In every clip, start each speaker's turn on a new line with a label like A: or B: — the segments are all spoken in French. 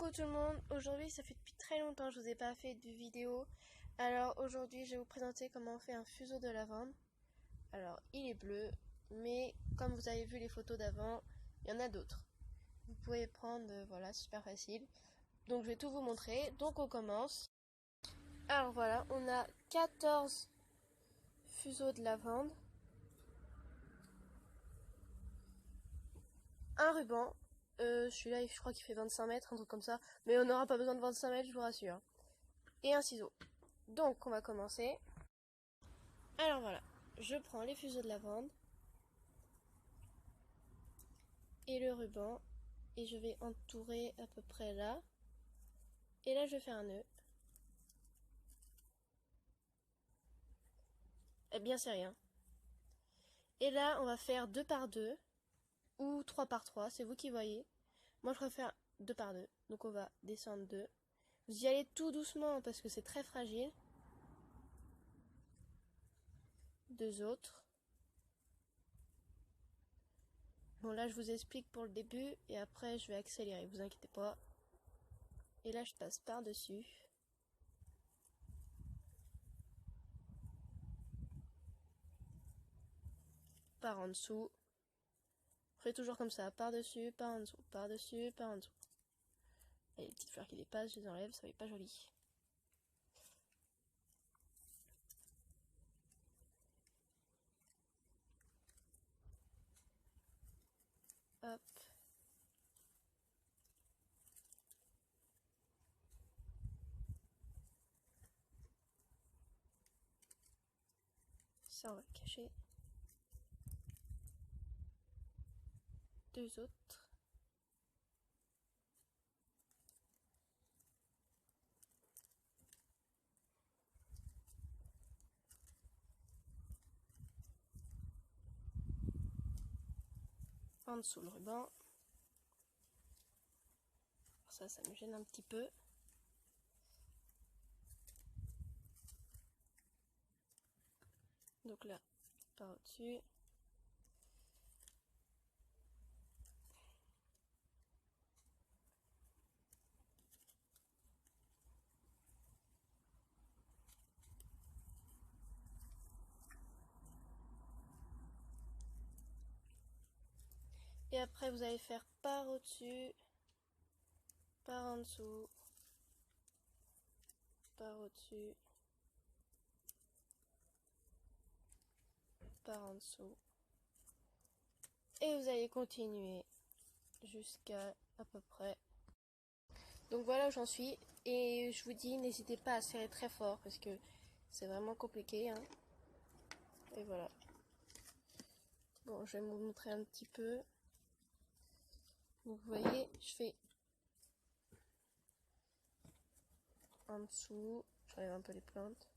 A: Coucou tout le monde, aujourd'hui ça fait depuis très longtemps que je vous ai pas fait de vidéo. Alors aujourd'hui je vais vous présenter comment on fait un fuseau de lavande. Alors il est bleu, mais comme vous avez vu les photos d'avant, il y en a d'autres. Vous pouvez prendre, voilà, super facile. Donc je vais tout vous montrer, donc on commence. Alors voilà, on a 14 fuseaux de lavande. Un ruban. Celui-là je crois qu'il fait 25 mètres, un truc comme ça. Mais on n'aura pas besoin de 25 mètres, je vous rassure. Et un ciseau. Donc on va commencer. Alors voilà, je prends les fuseaux de lavande et le ruban et je vais entourer à peu près là. Et là je fais un nœud. Et bien c'est rien. Et là on va faire 2 par 2 ou 3 par 3, c'est vous qui voyez. Moi je préfère 2 par 2, donc on va descendre 2. Vous y allez tout doucement parce que c'est très fragile. 2 autres. Bon là je vous explique pour le début et après je vais accélérer, vous inquiétez pas. Et là je passe par dessus. Par en dessous. On fait toujours comme ça, par dessus, par en dessous, par dessus, par en dessous. Et les petites fleurs qui dépassent, je les enlève, ça va être pas joli. Hop. Ça on va le cacher. 2 autres. En dessous le ruban. Ça me gêne un petit peu. Donc là, par au-dessus. Et après vous allez faire par au-dessus, par en dessous, par au-dessus, par en dessous. Et vous allez continuer jusqu'à peu près. Donc voilà où j'en suis. Et je vous dis, n'hésitez pas à serrer très fort parce que c'est vraiment compliqué. Hein. Et voilà. Bon, je vais vous montrer un petit peu. Donc vous voyez, je fais en dessous, j'enlève un peu les plantes,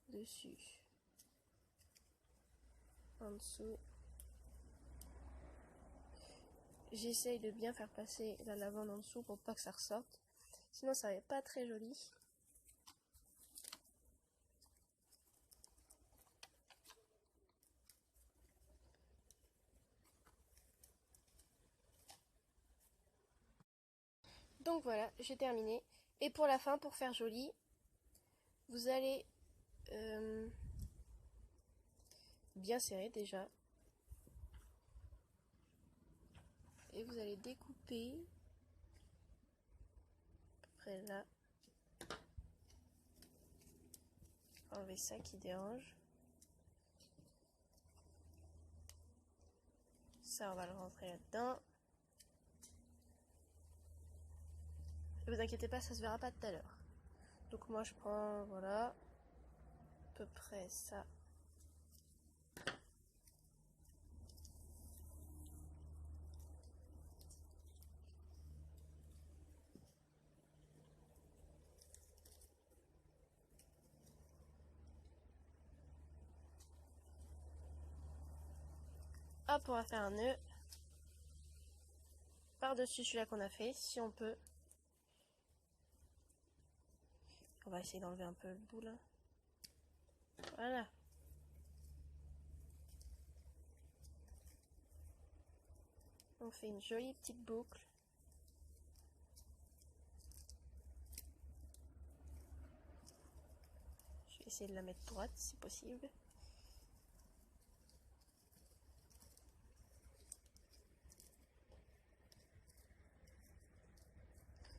A: dessus, en dessous. J'essaye de bien faire passer la lavande en dessous pour pas que ça ressorte, sinon ça va être pas très joli. Donc voilà, j'ai terminé. Et pour la fin, pour faire joli, vous allez bien serrer déjà. Et vous allez découper à peu près là. Enlever ça qui dérange. Ça, on va le rentrer là-dedans. Ne vous inquiétez pas, ça se verra pas tout à l'heure. Donc moi je prends, voilà, à peu près ça. Hop, on va faire un nœud par-dessus celui-là qu'on a fait, si on peut. On va essayer d'enlever un peu le bout là. Voilà. On fait une jolie petite boucle. essayer de la mettre droite si possible.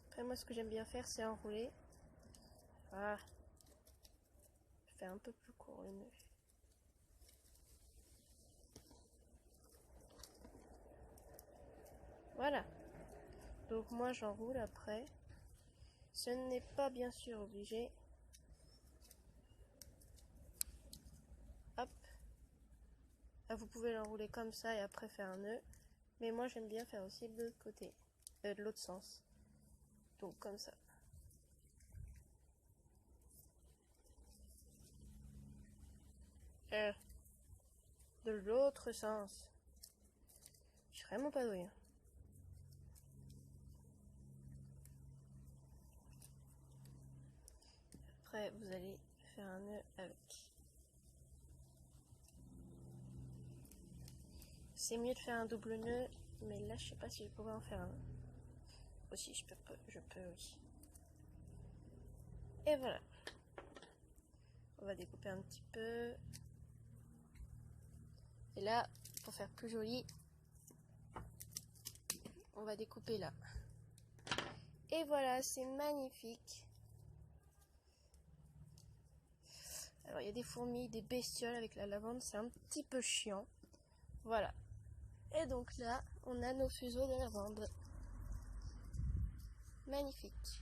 A: Après moi ce que j'aime bien faire c'est enrouler. Ah, je fais un peu plus court le nœud. Voilà. Donc moi j'enroule après. Ce n'est pas bien sûr obligé. Hop. Là, vous pouvez l'enrouler comme ça et après faire un nœud. Mais moi j'aime bien faire aussi de l'autre côté. De l'autre sens. Donc comme ça. De l'autre sens. Je suis vraiment pas douée. Après vous allez faire un nœud avec. C'est mieux de faire un double nœud, mais là je sais pas si je pourrais en faire un. Aussi je peux oui. Et voilà. On va découper un petit peu. Et là, pour faire plus joli, on va découper là. Et voilà, c'est magnifique. Alors il y a des fourmis, des bestioles avec la lavande, c'est un petit peu chiant. Voilà. Et donc là, on a nos fuseaux de lavande. Magnifique.